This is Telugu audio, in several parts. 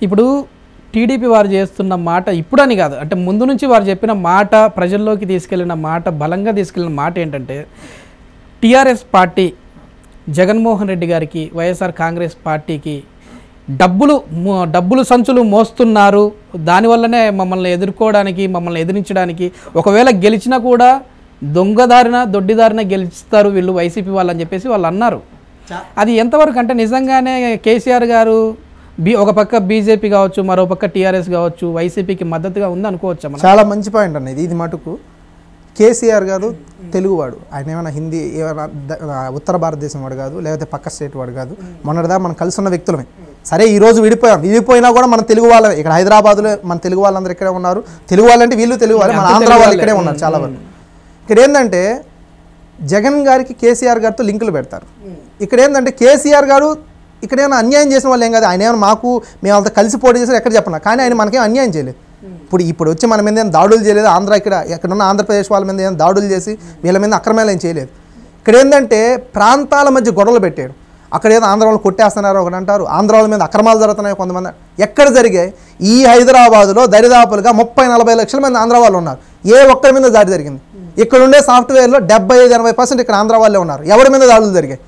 ఇప్పుడు టీడీపీ వారు చేస్తున్న మాట ఇప్పుడని కాదు, అంటే ముందు నుంచి వారు చెప్పిన మాట, ప్రజల్లోకి తీసుకెళ్లిన మాట, బలంగా తీసుకెళ్లిన మాట ఏంటంటే టీఆర్ఎస్ పార్టీ జగన్మోహన్ రెడ్డి గారికి, వైఎస్ఆర్ కాంగ్రెస్ పార్టీకి డబ్బులు సంచులు మోస్తున్నారు, దానివల్లనే మమ్మల్ని ఎదుర్కోవడానికి, మమ్మల్ని ఎదిరించడానికి, ఒకవేళ గెలిచినా కూడా దొడ్డిదారిన గెలుస్తారు వీళ్ళు వైసీపీ వాళ్ళు అని చెప్పేసి వాళ్ళు అన్నారు. అది ఎంతవరకు అంటే నిజంగానే కేసీఆర్ గారు ఒక పక్క బీజేపీ కావచ్చు, మరో పక్క టీఆర్ఎస్ కావచ్చు, వైసీపీకి మద్దతుగా ఉంది అనుకోవచ్చా? చాలా మంచి పాయింట్ అన్నది ఇది. మటుకు కేసీఆర్ గారు తెలుగువాడు, ఆయన ఏమైనా హిందీ ఏమైనా ఉత్తర భారతదేశం వాడు కాదు, లేకపోతే పక్క స్టేట్ వాడు కాదు. మొన్నటిదా మనం కలిసి ఉన్న వ్యక్తులమే. సరే ఈరోజు విడిపోయినా కూడా మన తెలుగు వాళ్ళే. ఇక్కడ హైదరాబాద్లో మన తెలుగు వాళ్ళందరూ ఇక్కడే ఉన్నారు. తెలుగు వాళ్ళంటే వీళ్ళు తెలుగు వాళ్ళే, మన ఆంధ్ర వాళ్ళు ఇక్కడే ఉన్నారు చాలా వరకు. ఇక్కడ ఏంటంటే జగన్ గారికి కేసీఆర్ గారితో లింకులు పెడతారు. ఇక్కడ ఏంటంటే కేసీఆర్ గారు ఇక్కడ ఏమైనా అన్యాయం చేసిన వాళ్ళు ఏం కాదు, ఆయన ఏమైనా మేము వాళ్ళతో కలిసి పోటీ చేసారు ఎక్కడ చెప్పినా, కానీ ఆయన మనకేం అన్యాయం చేయలేదు. ఇప్పుడు వచ్చి మన మీద ఏం దాడులు చేయలేదు, ఎక్కడున్న ఆంధ్రప్రదేశ్ వాళ్ళ మీద ఏం దాడులు చేసి వీళ్ళ మీద అక్రమాలు ఏం చేయలేదు. ఇక్కడ ఏంటంటే ప్రాంతాల మధ్య గొడవలు పెట్టాడు. అక్కడ ఏదో ఆంధ్ర వాళ్ళు కొట్టేస్తున్నారు ఒకటి అంటారు, ఆంధ్ర వాళ్ళ మీద అక్రమాలు జరుగుతున్నాయి కొంతమంది. ఎక్కడ జరిగాయి? ఈ హైదరాబాదులో దరిదాపులుగా 30-40 లక్షల మంది ఆంధ్ర వాళ్ళు ఉన్నారు. ఏ ఒక్కరి మీద దాడి జరిగింది? ఇక్కడ ఉండే సాఫ్ట్వేర్లో 75-80% ఇక్కడ ఆంధ్ర వాళ్ళే ఉన్నారు. ఎవరి మీద దాడులు జరిగాయి?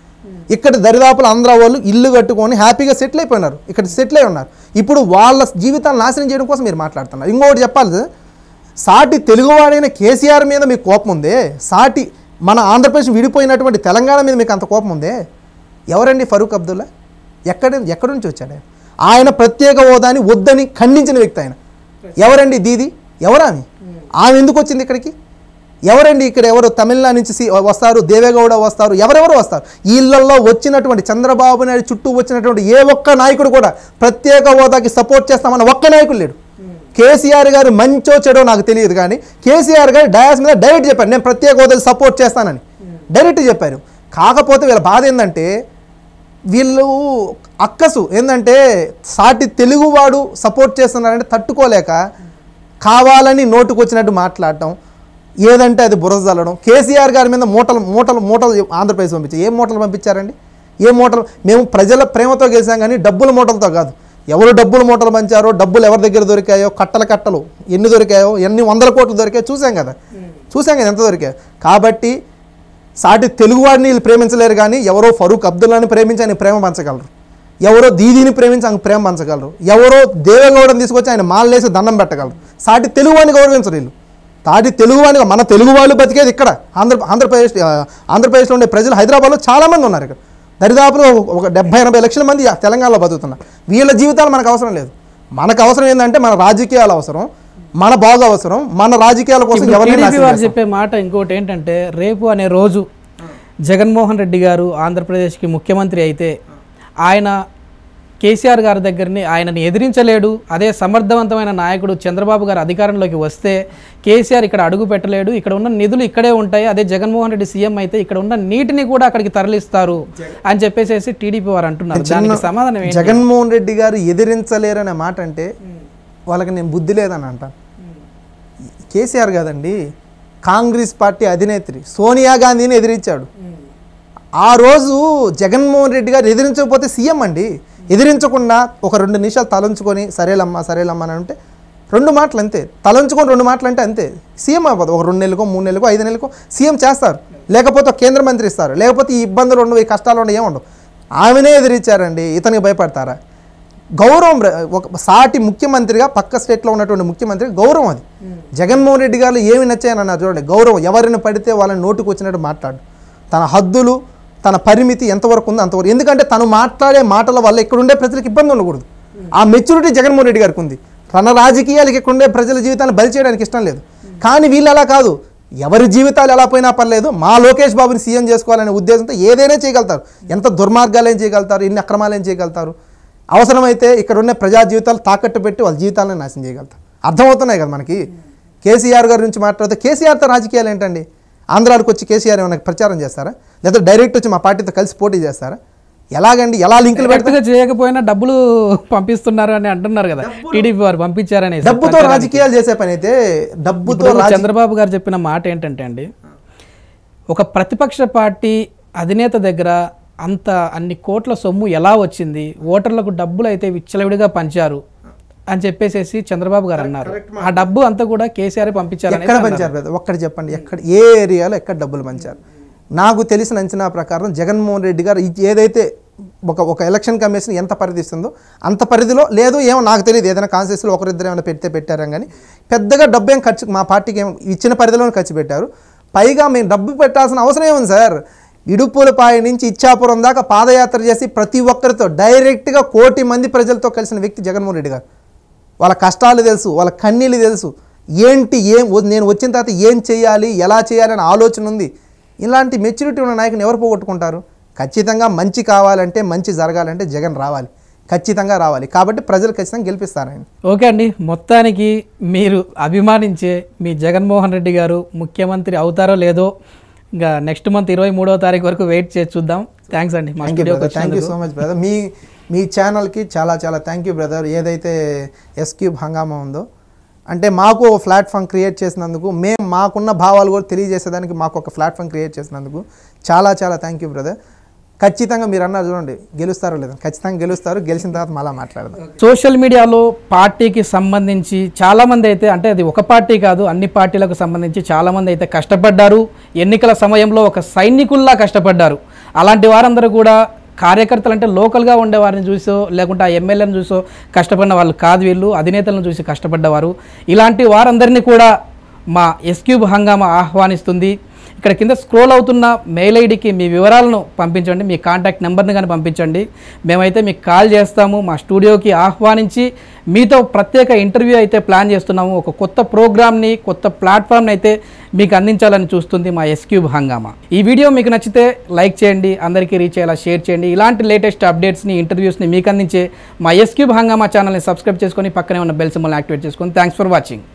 ఇక్కడ దరిదాపులు ఆంధ్ర వాళ్ళు ఇల్లు కట్టుకొని హ్యాపీగా సెటిల్ అయిపోయినారు, ఇక్కడ సెటిల్ అయి ఉన్నారు. ఇప్పుడు వాళ్ళ జీవితాలు నాశనం చేయడం కోసం మీరు మాట్లాడుతున్నారు. ఇంకొకటి చెప్పాలి, సాటి తెలుగువాడైన కేసీఆర్ మీద మీకు కోపం ఉందే, సాటి మన ఆంధ్రప్రదేశ్ విడిపోయినటువంటి తెలంగాణ మీద మీకు అంత కోపం ఉందే. ఎవరండి ఫరూక్ అబ్దుల్లా? ఎక్కడి నుంచి వచ్చాడు ఆయన? ప్రత్యేక హోదాని వద్దని ఖండించిన వ్యక్తి ఆయన. ఎవరండి దీది? ఆమె ఎందుకు వచ్చింది ఇక్కడికి? ఎవరండి ఇక్కడ? ఎవరు తమిళనాడు నుంచి వస్తారు, దేవేగౌడ వస్తారు, ఎవరెవరు వస్తారు. వీళ్ళల్లో వచ్చినటువంటి చంద్రబాబు నాయుడు చుట్టూ వచ్చినటువంటి ఏ ఒక్క నాయకుడు కూడా ప్రత్యేక హోదాకి సపోర్ట్ చేస్తామన్న ఒక్క నాయకుడు లేడు. కేసీఆర్ గారు మంచో చెడో నాకు తెలియదు, కానీ కేసీఆర్ గారు డయాస్ మీద డైరెక్ట్ చెప్పారు, నేను ప్రత్యేక హోదాకి సపోర్ట్ చేస్తానని డైరెక్ట్ చెప్పారు. కాకపోతే వీళ్ళ బాధ ఏంటంటే వీళ్ళు అక్కసు ఏంటంటే సాటి తెలుగువాడు సపోర్ట్ చేస్తున్నారంటే తట్టుకోలేక కావాలని నోటుకు వచ్చినట్టు మాట్లాడటం, ఏదంటే అది బురద చల్లడం. కేసీఆర్ గారి మీద మూటలు ఆంధ్రప్రదేశ్ పంపించారు. ఏ మూటలు పంపించారండి? ఏ మూటలు? మేము ప్రజల ప్రేమతో గెలిచాం కానీ డబ్బుల మూటలతో కాదు. ఎవరు డబ్బులు మూటలు పంచారో, డబ్బులు ఎవరి దగ్గర దొరికాయో, కట్టలు ఎన్ని దొరికాయో, ఎన్ని 100 కోట్లు దొరికాయో చూసాం కదా ఎంత దొరికాయో. కాబట్టి సాటి తెలుగువాడిని వీళ్ళు ప్రేమించలేరు, కానీ ఎవరో ఫరూక్ అబ్దుల్లాని ప్రేమించి ఆయన ప్రేమ పంచగలరు, ఎవరో దీదీని ప్రేమించి ఆయన ప్రేమ పంచగలరు, ఎవరో దేవేగౌడని తీసుకొచ్చి ఆయన మాలలేసి దండం పెట్టగలరు. సాటి తెలుగువాడిని గౌరవించరు వీళ్ళు. సాటి తెలుగువాడిని, మన తెలుగు వాళ్ళు బతికేది ఇక్కడ ఆంధ్రప్రదేశ్లో ఉండే ప్రజలు హైదరాబాద్లో చాలామంది ఉన్నారు. ఇక్కడ దరిదాపులో ఒక 70-80 లక్షల మంది తెలంగాణలో బతుకుతున్నారు. వీళ్ళ జీవితాలు మనకు అవసరం లేదు. మనకు అవసరం ఏంటంటే మన రాజకీయాలు అవసరం, మన బాగు అవసరం, మన రాజకీయాల కోసం వారు చెప్పే మాట ఇంకోటి ఏంటంటే, రేపు అనే రోజు జగన్మోహన్ రెడ్డి గారు ఆంధ్రప్రదేశ్కి ముఖ్యమంత్రి అయితే ఆయన కేసీఆర్ గారి దగ్గరని ఆయనని ఎదిరించలేడు. అదే సమర్థవంతమైన నాయకుడు చంద్రబాబు గారు అధికారంలోకి వస్తే కేసీఆర్ ఇక్కడ అడుగు పెట్టలేడు, ఇక్కడ ఉన్న నిధులు ఇక్కడే ఉంటాయి. అదే జగన్మోహన్ రెడ్డి సీఎం అయితే ఇక్కడ ఉన్న నీటిని కూడా అక్కడికి తరలిస్తారు అని చెప్పేసి టీడీపీ వారు అంటున్నారు. దానికి సమాధానం ఏంటి? జగన్మోహన్ రెడ్డి గారు ఎదిరించలేరనే మాట అంటే వాళ్ళకి నేను బుద్ధి లేదని అంటాను. కేసీఆర్ కాదండి, కాంగ్రెస్ పార్టీ అధినేత్రి సోనియా గాంధీని ఎదిరించాడు. ఆ రోజు జగన్మోహన్ రెడ్డి గారు ఎదిరించకపోతే సీఎం అండి. ఎదిరించకుండా ఒక 2 నిమిషాలు తలంచుకొని సరేలమ్మా అని అంటే 2 మాటలు అంతే, తలంచుకొని 2 మాటలు అంటే అంతే సీఎం అవ్వదు. ఒక 2 నెలలకో 3 నెలలకో 5 నెలలకో సీఎం చేస్తారు, లేకపోతే కేంద్ర మంత్రి ఇస్తారు, లేకపోతే ఈ ఇబ్బందులు ఉండవు, ఈ కష్టాలు ఉండవు, ఏముండవు. ఆమెనే ఎదిరించారండి. ఇతనికి భయపడతారా? గౌరవం. ఒక సాటి ముఖ్యమంత్రిగా పక్క స్టేట్లో ఉన్నటువంటి ముఖ్యమంత్రి గౌరవం అది. జగన్మోహన్ రెడ్డి గారు ఏమి నచ్చాయని అన్నారు చూడండి, గౌరవం. ఎవరిని పడితే వాళ్ళని నోటుకు వచ్చినట్టు మాట్లాడు, తన హద్దులు తన పరిమితి ఎంతవరకు ఉందో అంతవరకు. ఎందుకంటే తను మాట్లాడే మాటల వల్ల ఇక్కడుండే ప్రజలకు ఇబ్బంది ఉండకూడదు. ఆ మెచ్యూరిటీ జగన్మోహన్ రెడ్డి గారికి ఉంది. తన రాజకీయాలకి ఇక్కడుండే ప్రజల జీవితాన్ని బలి చేయడానికి ఇష్టం లేదు. కానీ వీళ్ళు అలా కాదు, ఎవరి జీవితాలు ఎలా పోయినా పర్లేదు, మా లోకేష్ బాబుని సీఎం చేసుకోవాలనే ఉద్దేశంతో ఏదైనా చేయగలుగుతారు. ఎంత దుర్మార్గాలు ఏం చేయగలుగుతారు, ఎన్ని అక్రమాలు ఏం చేయగలుగుతారు. అవసరమైతే ఇక్కడ ఉన్న ప్రజా జీవితాలు తాకట్టు పెట్టి వాళ్ళ జీవితాలను నాశనం చేయగలుగుతారు. అర్థమవుతున్నాయి కదా మనకి. కేసీఆర్ గారి నుంచి మాట్లాడితే కేసీఆర్తో రాజకీయాలు ఏంటండి? ఆంధ్రాలకు వచ్చి కేసీఆర్ ఏమైనా ప్రచారం చేస్తారా, లేదా డైరెక్ట్ వచ్చి మా పార్టీతో కలిసి పోటీ చేస్తారా? ఎలాగండి? ఎలా లింకులు పెడితే చేయకపోయినా డబ్బులు పంపిస్తున్నారు అని అంటున్నారు కదా, టీడీపీ వారు పంపించారని. డబ్బుతో రాజకీయాలు చేసే పని అయితే డబ్బుతో. చంద్రబాబు గారు చెప్పిన మాట ఏంటంటే అండి, ఒక ప్రతిపక్ష పార్టీ అధినేత దగ్గర అన్ని కోట్ల సొమ్ము ఎలా వచ్చింది, ఓటర్లకు డబ్బులు అయితే విచ్చలవిడిగా పంచారు, అని చెప్పేసి చంద్రబాబు గారు అన్నారు. ఆ డబ్బు అంతా కూడా కేసీఆర్ పంపించారు. ఎక్కడ పంచారు బ్రదర్? ఒక్కటి చెప్పండి, ఎక్కడ ఏ ఏరియాలో ఎక్కడ డబ్బులు పంచారు? నాకు తెలిసిన అంచనా ప్రకారం జగన్మోహన్ రెడ్డి గారు ఏదైతే ఒక ఎలక్షన్ కమిషన్ ఎంత పరిధి ఇస్తుందో అంత పరిధిలో లేదు, ఏమో నాకు తెలియదు, ఏదైనా కాన్స్టిట్యూన్సీలో ఒకరిద్దరు ఏమైనా పెట్టారా కానీ పెద్దగా డబ్బు ఏం ఖర్చు మా పార్టీకి ఏమో ఇచ్చిన పరిధిలోనే ఖర్చు పెట్టారు. పైగా మేము డబ్బు పెట్టాల్సిన అవసరం ఏముంది సార్? ఇడుపులపాయ నుంచి ఇచ్చాపురం దాకా పాదయాత్ర చేసి ప్రతి ఒక్కరితో డైరెక్ట్గా 1 కోటి మంది ప్రజలతో కలిసిన వ్యక్తి జగన్మోహన్ రెడ్డి గారు. వాళ్ళ కష్టాలు తెలుసు, వాళ్ళ కన్నీళ్ళు తెలుసు, నేను వచ్చిన తర్వాత ఏం చేయాలి, ఎలా చేయాలి అనే ఆలోచన ఉంది. ఇలాంటి మెచ్యూరిటీ ఉన్న నాయకుని ఎవరు పోగొట్టుకుంటారు? ఖచ్చితంగా మంచి కావాలంటే, మంచి జరగాలంటే జగన్ రావాలి, ఖచ్చితంగా రావాలి. కాబట్టి ప్రజలు ఖచ్చితంగా గెలిపిస్తారని. ఓకే అండి, మొత్తానికి మీరు అభిమానించే మీ జగన్మోహన్ రెడ్డి గారు ముఖ్యమంత్రి అవుతారో లేదో ఇంకా నెక్స్ట్ మంత్ 23వ తారీఖు వరకు వెయిట్ చేసి చూద్దాం. థ్యాంక్స్ అండి. Thank you so much brother. మీ ఛానల్కి చాలా చాలా థ్యాంక్ యూ బ్రదర్. ఏదైతే ఎస్ క్యూబ్ హంగామా ఉందో అంటే మాకు ఒక ప్లాట్ఫామ్ క్రియేట్ చేసినందుకు, మేము మాకున్న భావాలు కూడా తెలియజేసేదానికి మాకు ఒక ప్లాట్ఫామ్ క్రియేట్ చేసినందుకు చాలా చాలా థ్యాంక్ యూ బ్రదర్. ఖచ్చితంగా మీరు అన్నారు చూడండి, గెలుస్తారో లేదా? ఖచ్చితంగా గెలుస్తారు. గెలిచిన తర్వాత మళ్ళీ మాట్లాడదాం. సోషల్ మీడియాలో పార్టీకి సంబంధించి చాలామంది అయితే, అంటే అది ఒక పార్టీ కాదు అన్ని పార్టీలకు సంబంధించి చాలామంది అయితే కష్టపడ్డారు. ఎన్నికల సమయంలో ఒక సైనికుల్లా కష్టపడ్డారు. అలాంటి వారందరూ కూడా కార్యకర్తలు అంటే లోకల్గా ఉండేవారిని చూసో లేకుంటే ఆ ఎమ్మెల్యేని చూసో కష్టపడిన వాళ్ళు కాదు, వీళ్ళు అధినేతలను చూసి కష్టపడ్డవారు. ఇలాంటి వారందరినీ కూడా మా ఎస్ క్యూబ్ హంగామా ఆహ్వానిస్తుంది. ఇక్కడ కింద స్క్రోల్ అవుతున్న మెయిల్ ఐడికి మీ వివరాలను పంపించండి, మీ కాంటాక్ట్ నెంబర్ని కానీ పంపించండి. మేమైతే మీకు కాల్ చేస్తాము. మా స్టూడియోకి ఆహ్వానించి మీతో ప్రత్యేక ఇంటర్వ్యూ అయితే ప్లాన్ చేస్తున్నాము. ఒక కొత్త ప్రోగ్రామ్ని, కొత్త ప్లాట్ఫామ్ని అయితే మీకు అందించాలని చూస్తుంది మా ఎస్ క్యూబ్ హంగామా. ఈ వీడియో మీకు నచ్చితే లైక్ చేయండి, అందరికీ రీచ్ అయ్యేలా షేర్ చేయండి. ఇలాంటి లేటెస్ట్ అప్డేట్స్ని, ఇంటర్వ్యూస్ని మీకు అందించే మా ఎస్ క్యూబ్ హంగామా ఛానల్ని సబ్స్క్రైబ్ చేసుకొని పక్కనే ఉన్న బెల్ సింబల్ని యాక్టివేట్ చేసుకొని. Thanks for watching.